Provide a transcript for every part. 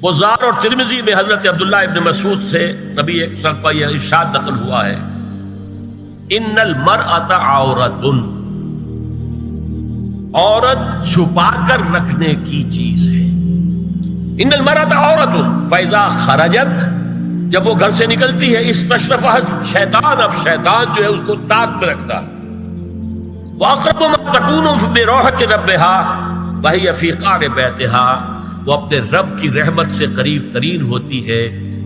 بزار اور ترمذی میں حضرت عبداللہ ابن مسعود سے نبی ایک وسلم کا یہ ارشاد نقل ہوا ہے، ان المرأۃ عورۃ، عورت چھپا کر رکھنے کی چیز ہے۔ ان المرأۃ عورۃ فاذا خرجت، جب وہ گھر سے نکلتی ہے، استشرفها شیطان، اب شیطان جو ہے اس کو تاک میں رکھتا ہے۔ واقرب ما تکون بروحۃ ربها وهي في قعر بیتها، وہ اپنے رب کی رحمت سے قریب ترین ہوتی ہے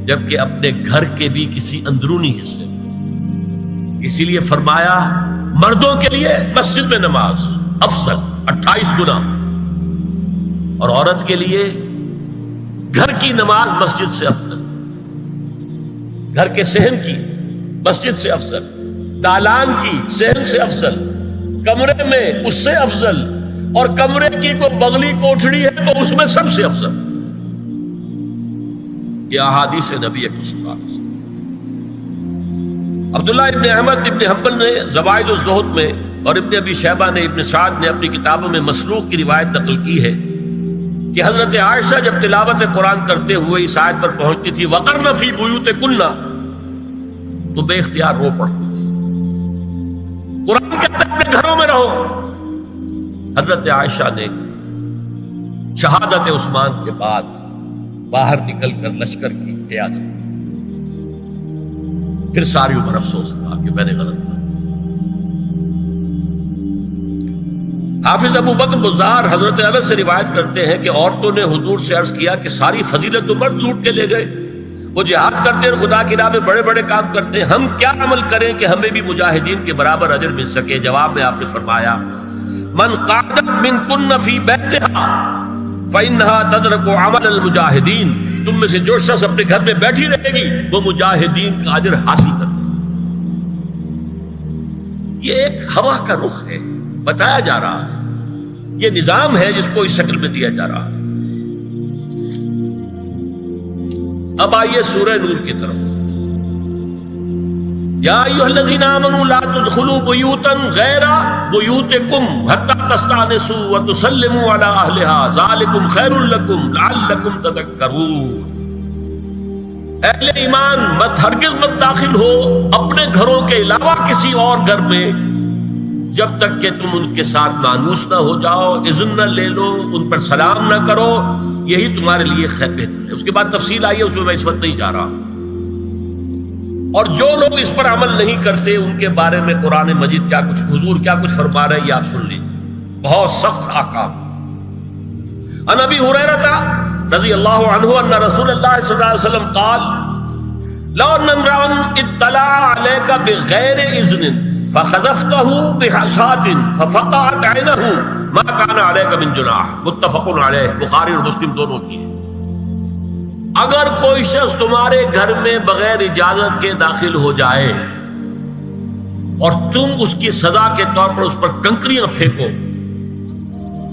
جبکہ اپنے گھر کے بھی کسی اندرونی حصے میں۔ اسی لیے فرمایا مردوں کے لیے مسجد میں نماز افضل 28 گنا، اور عورت کے لیے گھر کی نماز مسجد سے افضل، گھر کے صحن کی مسجد سے افضل، دالان کی صحن سے افضل، کمرے میں اس سے افضل، اور کمرے کی کوئی بغلی کوٹھڑی ہے تو اس میں سب سے افضل۔ یہ احادیث نبی اکرم صلی اللہ علیہ وسلم۔ عبداللہ ابن احمد ابن حنبل نے زوائد الزہد میں اور ابن ابی شیبہ نے ابن سعد نے اپنی کتابوں میں مسروق کی روایت نقل کی ہے کہ حضرت عائشہ جب تلاوت قرآن کرتے ہوئے اس آیت پر پہنچتی تھی وَقَرْنَ فِي بُيُوتِكُنَّ، تو بے اختیار رو پڑتی تھی۔ قرآن کہتا ہے اپنے گھروں میں رہو۔ حضرت عائشہ نے شہادت عثمان کے بعد باہر نکل کر لشکر کی قیادت کی، پھر ساری عمر افسوس تھا کہ میں نے غلط کہا۔ حافظ ابو بکر بزار حضرت انس سے روایت کرتے ہیں کہ عورتوں نے حضور سے عرض کیا کہ ساری فضیلت تو مرد لوٹ کے لے گئے، وہ جہاد کرتے ہیں، خدا کی راہ میں بڑے بڑے کام کرتے ہیں، ہم کیا عمل کریں کہ ہمیں بھی مجاہدین کے برابر اجر مل سکے؟ جواب میں آپ نے فرمایا من قعدت منکن فی بیتہا فإنہا تدرک عمل المجاہدین، تم میں سے جو شخص اپنے گھر میں بیٹھی رہے گی وہ مجاہدین کا اجر حاصل کر لے۔ یہ ایک ہوا کا رخ ہے، بتایا جا رہا ہے، یہ نظام ہے جس کو اس شکل میں دیا جا رہا ہے۔ اب آئیے سورہ نور کی طرف۔ یا ایھا الذین آمنوا لا تدخلوا بیوتا غیر بیوتکم حتی تستأنسوا وتسلموا علی اہلہا ذالکم خیر لکم لعلکم تذکرون۔ اہل ایمان ہرگز مت داخل ہو اپنے گھروں کے علاوہ کسی اور گھر میں جب تک کہ تم ان کے ساتھ مانوس نہ ہو جاؤ، اذن نہ لے لو، ان پر سلام نہ کرو، یہی تمہارے لیے خیر بہتر ہے۔ اس کے بعد تفصیل آئی ہے، اس میں میں اس وقت نہیں جا رہا۔ اور جو لوگ اس پر عمل نہیں کرتے ان کے بارے میں قرآن مجید کیا کچھ، حضور کیا کچھ فرما رہے ہیں یہ آپ سن لیجیے، بہت سخت احکام۔ عن ابی ہریرہ رضی اللہ عنہ ان رسول اللہ صلی اللہ علیہ وسلم قال لو ان امرا اطلع علیک بغیر اذن فخذفته بحشاة ففقعت عینہ ما کان علیک من جناح، متفق علیہ، بخاری اور مسلم دونوں کی ہے۔ اگر کوئی شخص تمہارے گھر میں بغیر اجازت کے داخل ہو جائے اور تم اس کی سزا کے طور پر اس پر کنکریاں پھینکو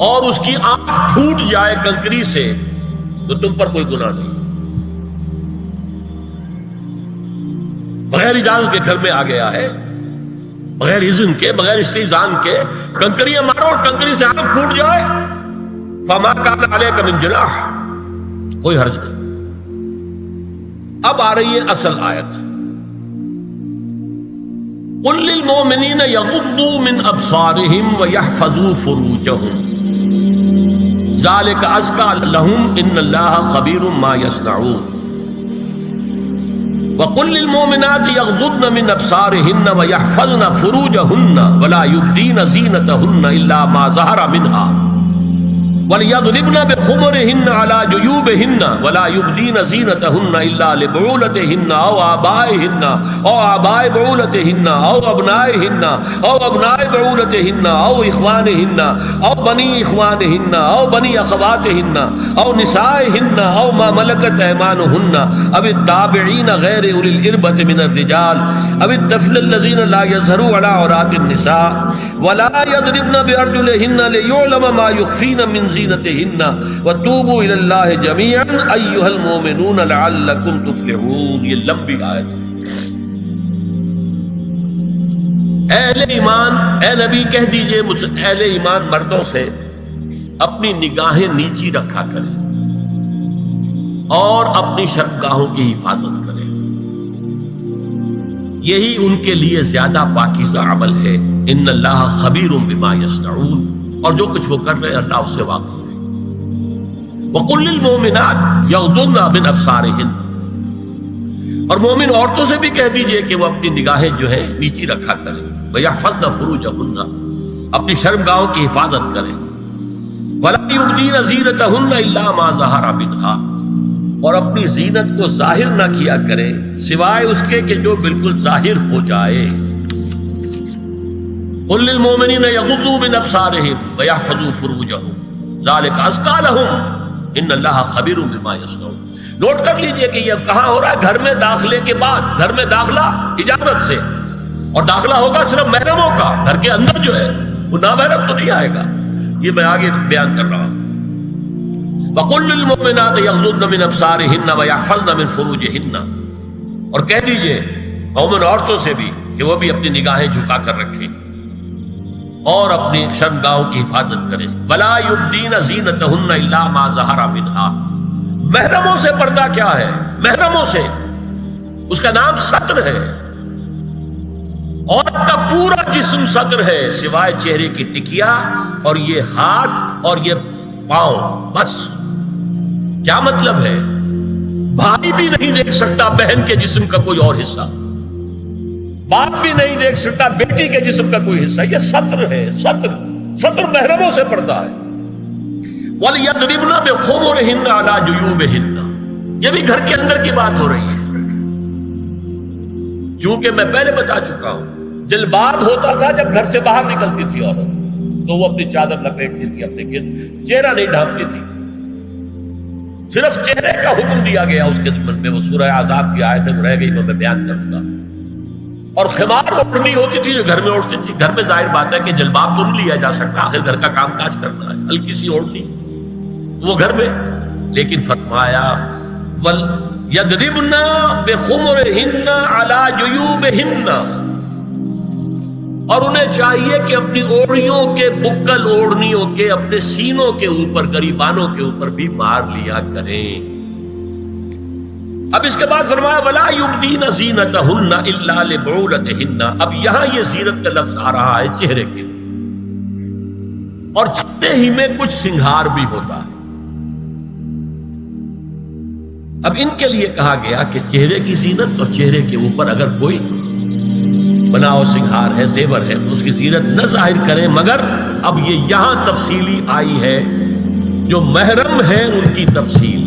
اور اس کی آنکھ پھوٹ جائے کنکری سے تو تم پر کوئی گناہ نہیں۔ بغیر اجازت کے گھر میں آ گیا ہے، بغیر اذن کے، بغیر استئذان کے کنکریاں مارو اور کنکری سے آنکھ پھوٹ جائے، فما کان علیک من جناح، کوئی حرج نہیں۔ اب آ رہی ہے اصل آیت، قل للمؤمنین یغضوا من ابصارہم ویحفظوا فروجہم ذلک ازکی لہم ان اللہ خبیر ما یصنعون وقل للمؤمنات یغضضن من ابصارہن ویحفظن فروجہن ولا یبدین زینتہن الا ما ظہر منها وَلْيَضْرِبْنَ بِخُمُرِهِنَّ عَلَى جُيُوبِهِنَّ وَلَا يُبْدِينَ زِينَتَهُنَّ إِلَّا لِبُعُولَتِهِنَّ أَوْ آبَائِهِنَّ أَوْ آبَاءِ بُعُولَتِهِنَّ أَوْ أَبْنَائِهِنَّ أَوْ أَبْنَاءِ بُعُولَتِهِنَّ أَوْ إِخْوَانِهِنَّ أَوْ بَنِي إِخْوَانِهِنَّ أَوْ بَنِي أَخَوَاتِهِنَّ أَوْ نِسَائِهِنَّ أَوْ مَا مَلَكَتْ أَيْمَانُهُنَّ أَوِ التَّابِعِينَ غَيْرِ أُولِي الْإِرْبَةِ مِنَ الرِّجَالِ أَوِ الطَّفْلِ الَّذِينَ لَا يَظْهَرُوا عَلَى عَوْرَاتِ النِّسَاءِ وَلَا يَضْرِبْنَ بِأَرْجُلِهِنَّ لِيُعْلَمَ مَا يُخْفِينَ مِنْ زِينَتِهِنَّ وَتُوبُوا إِلَى اللَّهِ جَمِيعًا أَيُّهَا الْمُؤْمِنُونَ لَعَلَّكُمْ تُفْلِحُونَ۔ یہ لمبی آیت ہے۔ اہل ایمان، اے نبی کہہ دیجئے اہل ایمان مردوں سے اپنی نگاہیں نیچی رکھا کریں اور اپنی شرمگاہوں کی حفاظت کریں، یہی ان کے لیے زیادہ پاکیزہ عمل ہے۔ ان اللہ خبیر بما یصنعون، اور جو کچھ وہ کر رہے ہیں اللہ اس سے واقف ہے۔ وَقُلْ لِلْمُؤْمِنَاتِ يَغْضُضْنَ مِنْ أَبْصَارِهِنَّ، اور مومن عورتوں سے بھی کہہ دیجئے کہ وہ اپنی نگاہیں جو ہے نیچی رکھا کریں، وَيَحْفَظْنَ فُرُوجَهُنَّ، اپنی شرمگاہوں کی حفاظت کریں، وَلَا يُبْدِينَ زِينَتَهُنَّ إِلَّا مَا ظَهَرَ مِنْهَا، اور اپنی زینت کو ظاہر نہ کیا کریں سوائے اس کے کہ جو بالکل ظاہر ہو جائے۔ قُلْ لِلْمُؤْمِنِينَ يَغُضُّوا مِنْ أَبْصَارِهِمْ وَيَحْفَظُوا فُرُوجَهُمْ ذَلِكَ أَزْكَىٰ لَهُمْ إِنَّ اللَّهَ خَبِيرٌ بِمَا يَصْنَعُونَ۔ نوٹ کر لیجئے کہ یہ کہاں ہو رہا ہے؟ گھر میں داخلے کے بعد، گھر میں داخلہ اجازت سے، اور داخلہ ہوگا صرف محرموں کا، گھر کے اندر جو ہے وہ نامحرم تو نہیں آئے گا، یہ میں آگے بیان کر رہا ہوں۔ وَقُلْ لِلْمُؤْمِنَاتِ يَغْضُضْنَ مِنْ أَبْصَارِهِنَّ وَيَحْفَظْنَ مِنْ فُرُوجِهِنَّ، اور کہہ دیجئے مومن عورتوں سے بھی کہ وہ بھی اپنی نگاہیں جھکا کر رکھیں اور اپنی شرمگاہوں کی حفاظت کریں۔ وَلَا يُبْدِينَ زِينَتَهُنَّ إِلَّا مَا ظَهَرَ مِنْهَا، محرموں سے پردہ کیا ہے؟ محرموں سے اس کا نام ستر ہے، عورت کا پورا جسم ستر ہے سوائے چہرے کی ٹکیا اور یہ ہاتھ اور یہ پاؤں، بس۔ کیا مطلب ہے؟ بھائی بھی نہیں دیکھ سکتا بہن کے جسم کا کوئی اور حصہ، باپ بھی نہیں دیکھ سکتا بیٹی کے جسم کا کوئی حصہ، یہ ستر ہے، ستر محرموں سے پردہ ہے۔ وَلْيَضْرِبْنَ بِخُمُرِهِنَّ عَلَىٰ جُيُوبِهِنَّ، یہ بھی گھر کے اندر کی بات ہو رہی ہے، کیونکہ میں پہلے بتا چکا ہوں جلباب ہوتا تھا جب گھر سے باہر نکلتی تھی عورت، تو وہ اپنی چادر لپیٹتی تھی اپنے گرد، چہرہ نہیں ڈھانپتی تھی، صرف چہرے کا حکم دیا گیا اس کے ضمن میں۔ وہ سورہ احزاب کی آیت ہے، وہ رہ گئی، وہ میں بیان کروں گا۔ اور خمار اوڑھنی ہوتی تھی جو گھر میں اوڑھتی تھی، گھر میں ظاہر بات ہے کہ جلباب تو نہیں لیا جا سکتا، آخر گھر کا کام کاج کرنا ہے، ہلکی سی اوڑھنی وہ گھر میں، لیکن فرمایا وَلْيَضْرِبْنَ بِخُمُرِهِنَّ عَلَىٰ جُيُوبِهِنَّ، اور انہیں چاہیے کہ اپنی اوڑھیوں کے، بکل اوڑھنیوں کے اپنے سینوں کے اوپر، گریبانوں کے اوپر بھی مار لیا کریں۔ اب اس کے بعد فرمایا وَلَا يُبْدِينَ زِينَتَهُنَّ إِلَّا لِبُعُولَتِهِنَّ، اب یہاں یہ زینت کا لفظ آ رہا ہے چہرے کے، اور چہرے ہی میں کچھ سنگھار بھی ہوتا ہے۔ اب ان کے لیے کہا گیا کہ چہرے کی زینت، اور چہرے کے اوپر اگر کوئی بناؤ سنگھار ہے، زیور ہے، تو اس کی زینت نہ ظاہر کریں، مگر اب یہ یہاں تفصیلی آئی ہے، جو محرم ہے ان کی تفصیل۔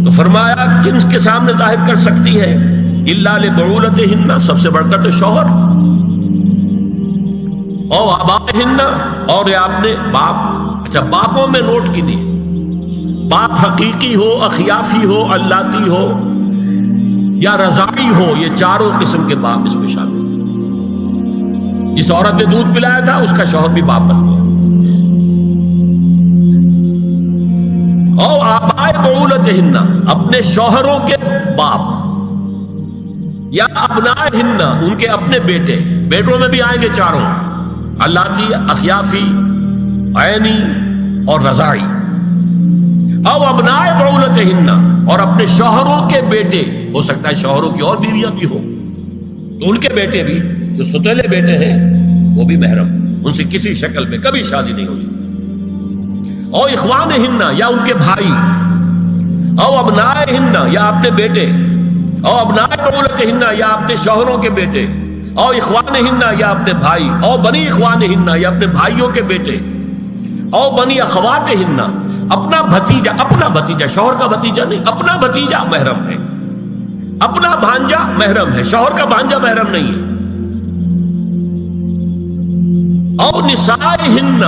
تو فرمایا کن کے سامنے ظاہر کر سکتی ہے؟ الا لبعولتہن، سب سے بڑھ کر تو شوہر، او آبائہن، اور یہ آپ نے باپ، اچھا باپوں میں نوٹ کی دی، باپ حقیقی ہو، اخیافی ہو، اللاتی ہو یا رضاعی ہو، یہ چاروں قسم کے باپ اس میں شامل ہیں۔ جس عورت نے دودھ پلایا تھا اس کا شوہر بھی باپ بن گیا۔ او آبائے بعولتہن، اپنے شوہروں کے باپ، یا ابنائہن، ان کے اپنے بیٹے، بیٹوں میں بھی آئیں گے چاروں، اللاتی، اخیافی، عینی اور رضاعی۔ او ابنائے بعولتہن، اور اپنے شوہروں کے بیٹے، ہو سکتا ہے شوہروں کی اور بیویاں بھی ہوں، تو ان کے بیٹے بھی، جو ستیلے بیٹے ہیں وہ بھی محرم، ان سے کسی شکل میں کبھی شادی نہیں ہو سکتی۔ او اخوانہن، یا ان کے بھائی، او ابنائہن، یا اپنے بیٹے، او ابنائے بعولتہن، یا اپنے شوہروں کے بیٹے، او اخوانہن، یا اپنے بھائی، او بنی اخوانہن، یا اپنے بھائیوں کے بیٹے، او بنی اخواتہن، اپنا بھتیجا، اپنا بھتیجا، شوہر کا بھتیجا نہیں، اپنا بھتیجا محرم ہے، اپنا بھانجا محرم ہے، شوہر کا بھانجا محرم نہیں ہے۔ او نسائہن،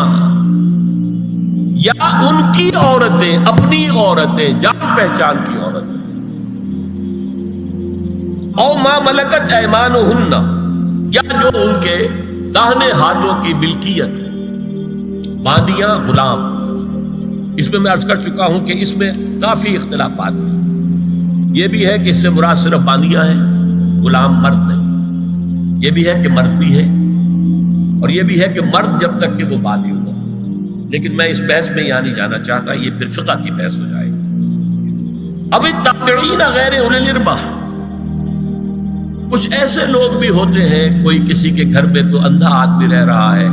یا ان کی عورتیں، اپنی عورتیں، جان پہچان کی عورتیں۔ او ما ملکت ایمانہن، یا جو ان کے داہنے ہاتھوں کی ملکیت ہے، باندیاں، غلام۔ اس میں عرض کر چکا ہوں کہ اس میں کافی اختلافات ہیں، یہ بھی ہے کہ اس سے مراد صرف باندیاں ہیں، غلام مرد ہیں، یہ بھی ہے کہ مرد بھی ہے، اور یہ بھی ہے کہ مرد جب تک کہ وہ باندی ہوا، لیکن میں اس بحث میں یہاں نہیں جانا چاہتا، یہ پھر فقہ کی بحث ہو جائے گی۔ اب التابعین غیر اولی الارباح، کچھ ایسے لوگ بھی ہوتے ہیں، کوئی کسی کے گھر میں کوئی اندھا آدمی رہ رہا ہے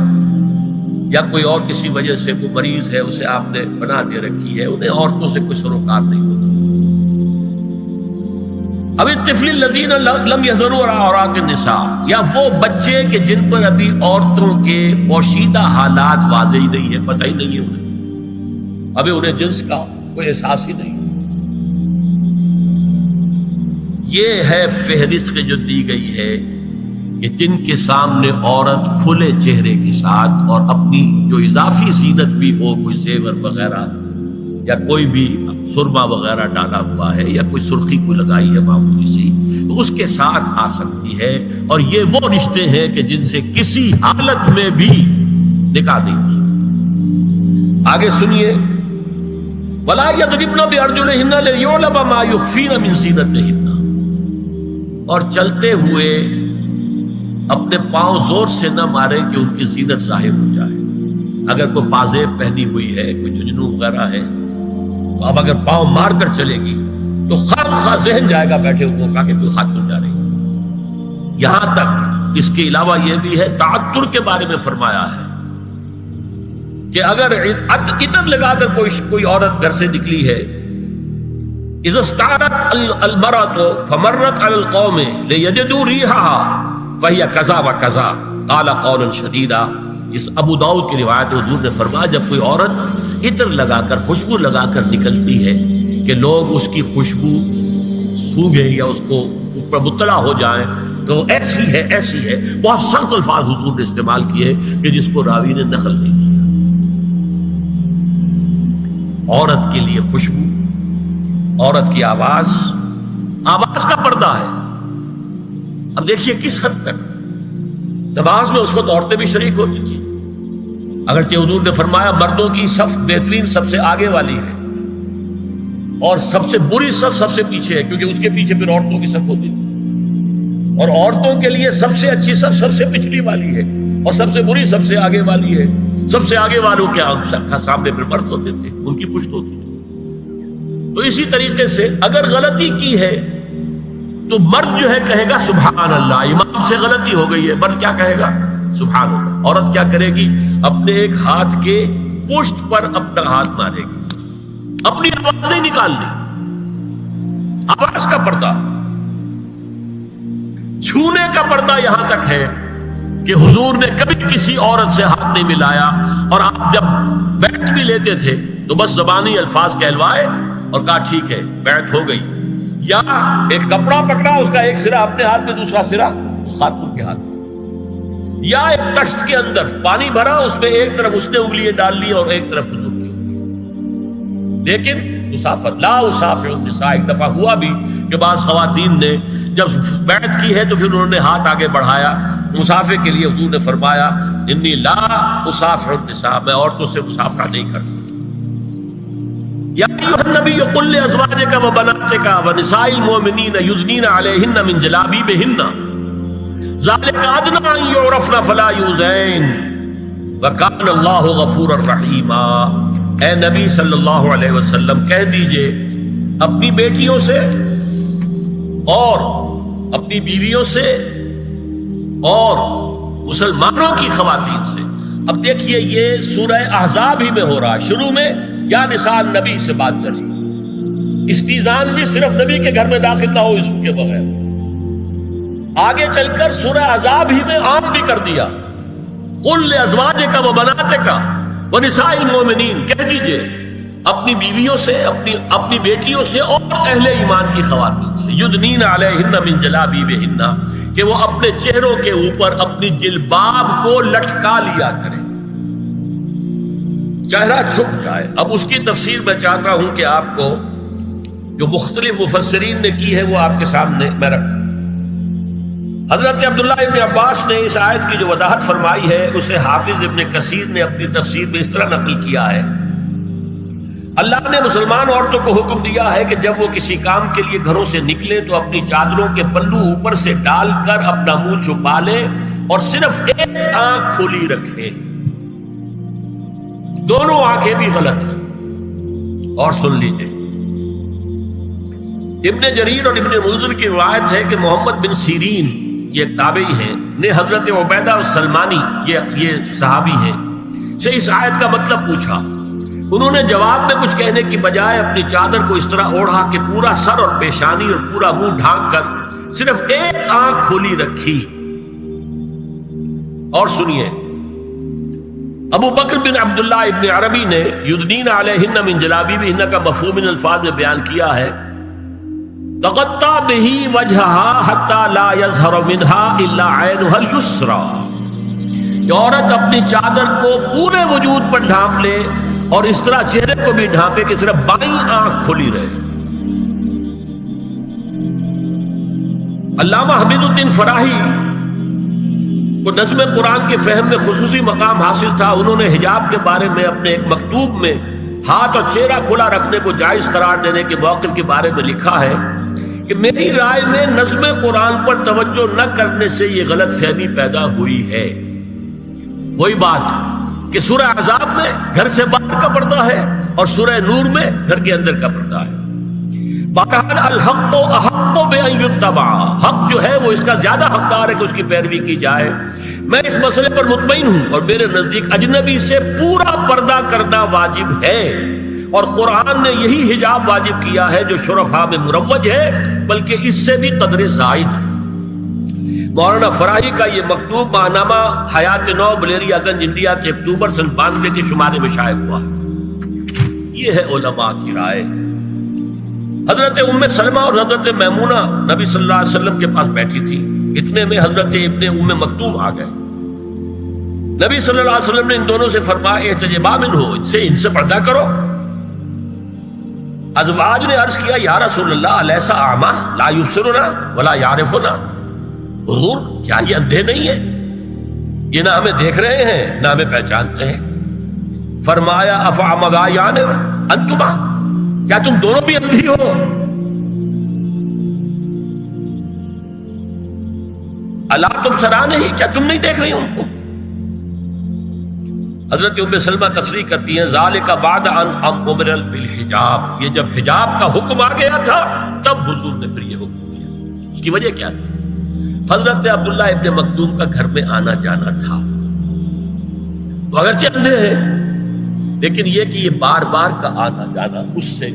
یا کوئی اور کسی وجہ سے کوئی مریض ہے، اسے آپ نے بنا دے رکھی ہے، انہیں عورتوں سے کوئی سروکار نہیں ہوتا. اب الطفل الذین لم یظہروا علی عورات النساء، یا وہ بچے کہ جن پر ابھی عورتوں کے پوشیدہ حالات واضح ہی نہیں ہے، پتہ ہی نہیں ہے انہیں، ابھی انہیں جنس کا کوئی احساس ہی نہیں. یہ ہے فہرست جو دی گئی ہے کہ جن کے سامنے عورت کھلے چہرے کے ساتھ اور اپنی جو اضافی زینت بھی ہو، کوئی زیور وغیرہ یا کوئی بھی سرما وغیرہ ڈالا ہوا ہے یا کوئی سرخی کو لگائی ہے معمولی سی، تو اس کے ساتھ آ سکتی ہے. اور یہ وہ رشتے ہیں کہ جن سے کسی حالت میں بھی نکاح نہیں ہو سکتا. آگے سنیے، وَلَا يَضْرِبْنَ بِأَرْجُلِهِنَّ لِيُعْلَمَ مَا يُخْفِينَ مِنْ زِينَتِهِنَّ، اور چلتے ہوئے اپنے پاؤں زور سے نہ مارے کہ ان کی زینت ظاہر ہو جائے. اگر کوئی پازیب پہنی ہوئی ہے، کوئی جنجنو وغیرہ ہے، تو اب اگر پاؤں مار کر چلے گی تو خواہ ذہن جائے گا بیٹھے ہوئے کا کہ کوئی خاتون جا رہی ہے. یہاں تک اس کے علاوہ یہ بھی ہے، تعطر کے بارے میں فرمایا ہے کہ اگر عطر لگا کر کوئی عورت گھر سے نکلی ہے، اذا استعارت المرأة فمرت على القوم ليجدوا ريحها فهي كذا وكذا قال قولا شديدا. اس ابو داؤد کی روایت حضور نے فرمایا جب کوئی عورت عطر لگا کر خوشبو لگا کر نکلتی ہے کہ لوگ اس کی خوشبو سونگیں یا اس کو اوپر مطلع ہو جائیں تو ایسی ہے ایسی ہے. بہت سخت الفاظ حضور نے استعمال کیے کہ جس کو راوی نے نقل نہیں کیا. عورت کے لیے خوشبو، عورت کی آواز کا پردہ ہے. اب دیکھیے کس حد تک نماز میں اس وقت عورتیں بھی شریک ہوتی تھی، اگرچہ حضور نے فرمایا مردوں کی صف بہترین سب سے آگے والی ہے اور سب سے بری صف سب سے پیچھے ہے، کیونکہ اس کے پیچھے پھر عورتوں کی صف ہوتی تھی، اور عورتوں کے لیے سب سے اچھی صف سب سے پچھلی والی ہے اور سب سے بری سب سے آگے والی ہے. سب سے آگے والوں کے سامنے پھر مرد ہوتے تھے، ان کی پشت ہوتی تھی. تو اسی طریقے سے اگر غلطی کی ہے تو مرد جو ہے کہے گا سبحان اللہ، امام سے غلطی ہو گئی ہے، مرد کیا کہے گا سبحان اللہ. عورت کیا کرے گی؟ اپنے ایک ہاتھ کے پشت پر اپنا ہاتھ مارے گی، اپنی آواز نہیں نکالنی. آواز کا پردہ، چھونے کا پردہ یہاں تک ہے کہ حضور نے کبھی کسی عورت سے ہاتھ نہیں ملایا، اور آپ جب بیعت بھی لیتے تھے تو بس زبانی الفاظ کہلوائے اور کہا ٹھیک ہے بیعت ہو گئی، یا ایک کپڑا پکڑا، اس کا ایک سرا اپنے ہاتھ میں دوسرا سرا اس خاتون کے ہاتھ میں، یا ایک تشت کے اندر پانی بھرا، اس میں ایک طرف اس نے انگلیاں ڈال لی اور ایک طرف حضور کی. لیکن مسافر لا اسافر النساء، ایک دفعہ ہوا بھی کہ بعض خواتین نے جب بیعت کی ہے تو پھر انہوں نے ہاتھ آگے بڑھایا مسافر کے لیے. حضور نے فرمایا انی لا اسافر النساء، میں عورتوں سے مسافرہ نہیں کرتا. یا ایھا النبی قل لازواجک وبناتک ونساء المؤمنین یدنین علیہن من جلابیبہن ذلک ادنی ان یعرفن فلا یؤذین وکان اللہ غفورا رحیما. اے نبی صلی اللہ علیہ وسلم کہہ دیجئے اپنی بیٹیوں سے اور اپنی بیویوں سے اور مسلمانوں کی خواتین سے. اب دیکھیے یہ سورہ احزاب ہی میں ہو رہا ہے، شروع میں یا نساء نبی سے بات چلی، استیزان بھی صرف نبی کے گھر میں داخل نہ ہو اذن کے بغیر. آگے چل کر سورہ احزاب ہی میں عام بھی کر دیا، قل لازواجک وبناتک ونساء المؤمنین، کہہ دیجئے اپنی بیویوں سے اپنی بیٹیوں سے اور اہل ایمان کی خواتین سے، یدنین علیہن من جلابیبہن، کہ وہ اپنے چہروں کے اوپر اپنی جلباب کو لٹکا لیا کریں، چہرہ چھپ جائے. اب اس کی تفسیر میں چاہتا ہوں کہ آپ کو جو مختلف مفسرین نے کی ہے وہ آپ کے سامنے میں رکھوں. حضرت عبداللہ ابن عباس نے اس آیت کی جو وضاحت فرمائی ہے اسے حافظ ابن کثیر نے اپنی تفسیر میں اس طرح نقل کیا ہے. اللہ نے مسلمان عورتوں کو حکم دیا ہے کہ جب وہ کسی کام کے لیے گھروں سے نکلے تو اپنی چادروں کے پلو اوپر سے ڈال کر اپنا منہ چھپا لے اور صرف ایک آنکھ کھلی رکھے. دونوں آنکھیں بھی غلط ہیں. اور سن لیجئے ابن جریر اور ابن منذر کی روایت ہے کہ محمد بن سیرین یہ ایک تابعی ہیں نے حضرت عبیدہ السلمانی یہ صحابی ہیں سے اس آیت کا مطلب پوچھا. انہوں نے جواب میں کچھ کہنے کی بجائے اپنی چادر کو اس طرح اوڑھا کہ پورا سر اور پیشانی اور پورا منہ ڈھانک کر صرف ایک آنکھ کھولی رکھی. اور سنیے ابو بکر بن عبداللہ ابن عربی نے یدنین علیہن من جلابیبہن کا مفہوم ان الفاظ میں بیان کیا ہے تغطى به وجهها حتى لا يظهر منها الا عينها اليسرى. یہ عورت اپنی چادر کو پورے وجود پر ڈھانپ لے اور اس طرح چہرے کو بھی ڈھانپے کہ صرف بائیں آنکھ کھلی رہے. علامہ حمید الدین فراہی کو نظم قرآن کے فہم میں خصوصی مقام حاصل تھا. انہوں نے حجاب کے بارے میں اپنے ایک مکتوب میں ہاتھ اور چہرہ کھلا رکھنے کو جائز قرار دینے کے موقف کے بارے میں لکھا ہے کہ میری رائے میں نظم قرآن پر توجہ نہ کرنے سے یہ غلط فہمی پیدا ہوئی ہے. وہی بات کہ سورہ احزاب میں گھر سے باہر کا پردہ ہے اور سورہ نور میں گھر کے اندر کا پردہ ہے. بہرحال الحق تو احق بان یتبع، حق جو ہے وہ اس کا زیادہ حقدار ہے کہ اس کی پیروی کی جائے. میں اس مسئلے پر مطمئن ہوں اور میرے نزدیک اجنبی سے پورا پردہ کرنا واجب ہے اور قرآن نے یہی حجاب واجب کیا ہے جو شرفاء میں مروج ہے بلکہ اس سے بھی قدر زائد. مولانا فراہی کا یہ مکتوب ماہنامہ حیات نو بلیریا گنج انڈیا کے اکتوبر سن 92 کے شمارے میں شائع ہوا. یہ ہے علماء کی رائے. حضرت ام سلمہ اور حضرت میمونہ نبی صلی اللہ علیہ وسلم کے پاس بیٹھی تھی. اتنے میں حضرت ابن ام مکتوم آ گئے. نبی صلی اللہ علیہ وسلم نے ان دونوں سے فرمایا احتجبا منہ، ان سے پردہ کرو. ازواج نے عرض کیا یا رسول اللہ الیس اعمی لا یبصرنا ولا یعرفنا، حضور کیا یہ اندھے نہیں ہیں؟ یہ نہ ہمیں دیکھ رہے ہیں نہ ہمیں پہچانتے ہیں. فرمایا افعمضایان انتما، کیا تم دونوں بھی اندھی ہو؟ الا تبصران ہی، کیا تم نہیں دیکھ رہی ان کو؟ حضرت ام سلمہ تصریح کرتی ہیں ذالک بعد ان امر بالحجاب، یہ جب حجاب کا حکم آ گیا تھا تب حضور نے پھر یہ حکم دیا. اس کی وجہ کیا تھی؟ حضرت عبداللہ ابن مکتوم کا گھر میں آنا جانا تھا. تو اگرچہ اندھے ہیں لیکن یہ کہ یہ بار بار کا آنا جانا اس سے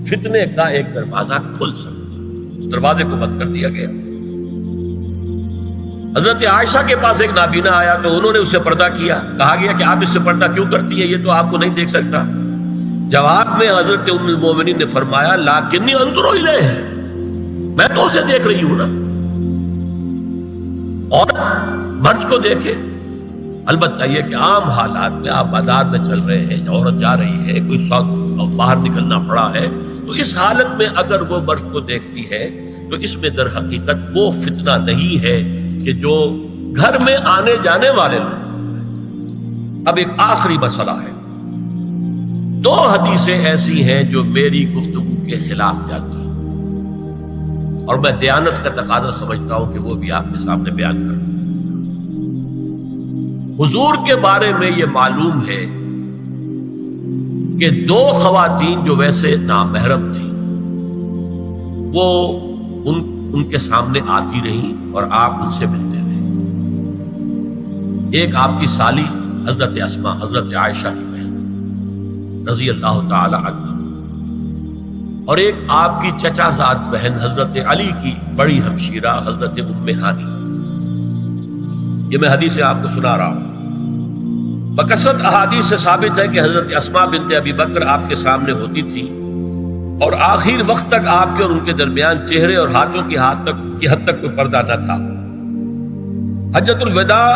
فتنے کا ایک دروازہ کھل سکتا ہے. اس دروازے کو بند کر دیا گیا. حضرت عائشہ کے پاس ایک نابینا آیا تو انہوں نے اس سے پردہ کیا. کہا گیا کہ آپ اس سے پردہ کیوں کرتی ہیں، یہ تو آپ کو نہیں دیکھ سکتا. جواب میں حضرت ام المومنین نے فرمایا لیکنی انظر الیہ، میں تو اسے دیکھ رہی ہوں نا. اور مرد کو دیکھے. البتہ یہ کہ عام حالات میں آپ بازار میں چل رہے ہیں، عورت جا رہی ہے، کوئی ساتھ باہر نکلنا پڑا ہے، تو اس حالت میں اگر وہ مرد کو دیکھتی ہے تو اس میں در حقیقت وہ فتنہ نہیں ہے کہ جو گھر میں آنے جانے والے لوگ. اب ایک آخری مسئلہ ہے. 2 حدیثیں ایسی ہیں جو میری گفتگو کے خلاف جاتی ہیں اور میں دیانت کا تقاضا سمجھتا ہوں کہ وہ بھی آپ کے سامنے بیان کروں. حضور کے بارے میں یہ معلوم ہے کہ 2 خواتین جو ویسے نامحرم تھیں وہ ان کے سامنے آتی رہیں اور آپ ان سے ملتے رہے. ایک آپ کی سالی حضرت اسماء حضرت عائشہ کی بہن رضی اللہ تعالی عنہ، اور ایک آپ کی چچا زاد بہن حضرت علی کی بڑی ہمشیرہ حضرت ام ہانی. یہ میں حدیث آپ کو سنا رہا ہوں. بکثرت احادیث سے ثابت ہے کہ حضرت اسماء بنت ابی بکر آپ کے سامنے ہوتی تھی اور آخر وقت تک آپ کے اور ان کے درمیان چہرے اور ہاتھوں کی حد تک کوئی پردہ نہ تھا. حجۃ الوداع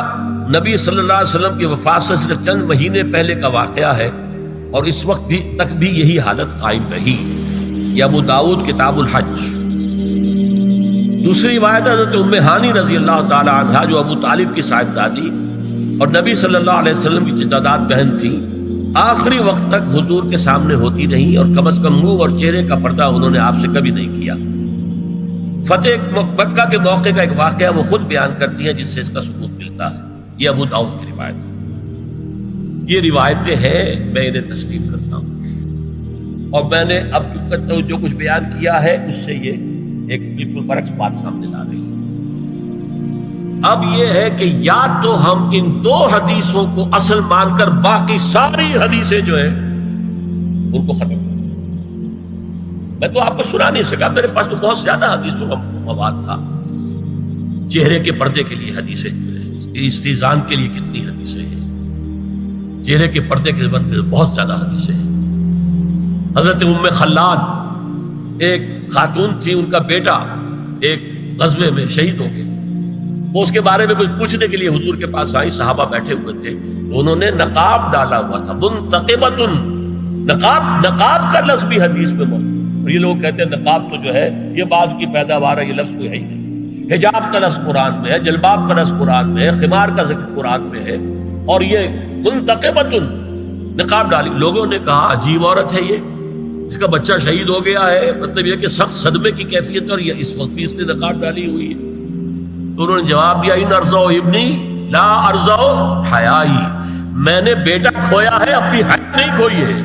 نبی صلی اللہ علیہ وسلم کی وفات سے صرف چند مہینے پہلے کا واقعہ ہے اور اس وقت تک بھی یہی حالت قائم رہی. یہ ابو داؤد کتاب الحج. دوسری روایت حضرت ام ہانی رضی اللہ تعالی عنہا جو ابو طالب کی صاحبزادی اور نبی صلی اللہ علیہ وسلم کی چچاداد بہن تھی، آخری وقت تک حضور کے سامنے ہوتی رہیں اور کم از کم منہ اور چہرے کا پردہ انہوں نے آپ سے کبھی نہیں کیا. فتح مکہ کے موقع کا ایک واقعہ وہ خود بیان کرتی ہیں جس سے اس کا ثبوت ملتا ہے. یہ ابو داؤد کی روایت ہے. یہ روایتیں ہیں، میں انہیں تسلیم کرتا ہوں. اور میں نے اب جو کچھ بیان کیا ہے اس سے یہ ایک بالکل برعکس بات سامنے لا رہی ہے۔ اب یہ ہے کہ یا تو ہم ان دو حدیثوں کو اصل مان کر باقی ساری حدیثیں جو ہیں ان کو ختم کریں۔ میں تو آپ کو سنا نہیں سکا، میرے پاس تو بہت زیادہ حدیثوں کا مواد تھا۔ چہرے کے پردے کے لیے حدیثیں، استیزان کے لیے کتنی حدیثیں ہیں، چہرے کے پردے کے بارے میں بہت زیادہ حدیثیں ہیں۔ حضرت ام خلاد ایک خاتون تھی، ان کا بیٹا ایک غزوے میں شہید ہو گیا، وہ اس کے بارے میں کچھ پوچھنے کے لیے حضور کے پاس آئی، صحابہ بیٹھے ہوئے تھے، انہوں نے نقاب ڈالا ہوا تھا، منتقبۃ، نقاب کا لفظ بھی حدیث میں موجود ہے۔ اور یہ لوگ کہتے ہیں نقاب تو جو ہے یہ بعد کی پیداوار ہے، یہ لفظ کوئی ہے ہی نہیں۔ حجاب کا لفظ قرآن میں ہے، جلباب کا لفظ قرآن میں ہے، خمار کا ذکر قرآن میں ہے، اور یہ منتقبۃ، نقاب ڈالی۔ لوگوں نے کہا عجیب عورت ہے یہ، اس کا بچہ شہید ہو گیا ہے، مطلب یہ کہ سخت صدمے کی کیفیت، اور یہ اس وقت بھی اس نے نقاب ڈالی ہوئی ہے۔ تو انہوں نے جواب دیا ان ارزو ابنی لا ارزو حیائی، میں نے بیٹا کھویا ہے، اپنی حیا نہیں کھوئی ہے۔